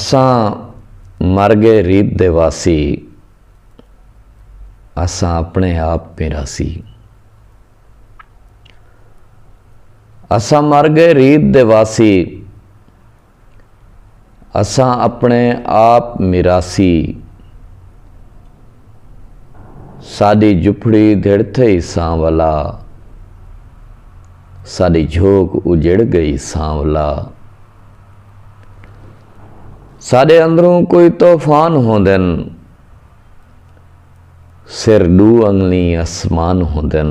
असां मर गए रीत दे वासी, असां अपने आप मिरासी। असां मर गए रीत दे वासी, असां अपने आप मिरासी। साडी झुपड़ी धिड़ थई सांवला, साडी झोक उजड़ गई सांवला। साडे अंदरों कोई तूफान होंदन, सिर दू अंगली आसमान होंदन।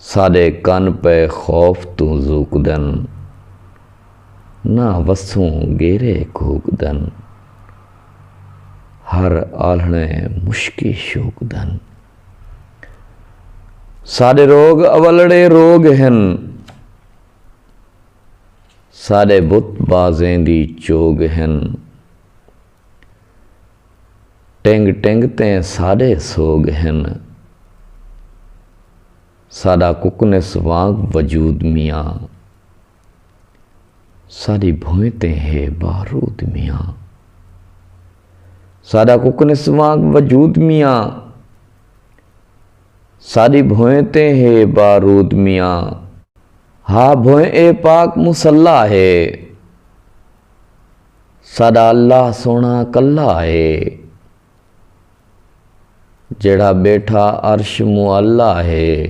साडे कन पे खौफ तू जूकदन, ना वसूं गेरे कूकदन। हर आलने मुश्की शूकदन। साडे रोग अवलड़े रोग हन, साडे बुत बाजें दी चोग हन। टिंग टिंग ते साडे सोग हन, साडा कुकनिस वांग वजूद मियाँ। साडी भोएं ते है बारूद मियाँ, साडा कुकनिस वांग वजूद मियाँ। साडी भोएं ते है बारूद मियाँ। हा भोएं ए पाक मुसल्ला है, साडा अल्लाह सोना कल्ला है। जेड़ा बैठा अर्श मुअल्ला है,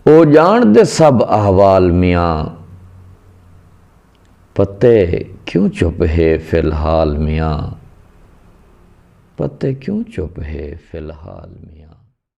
ओ जान दे सब अहवाल मियाँ। पते क्यों चुप है फिलहाल मियाँ, पते क्यों चुप है फिलहाल मियाँ।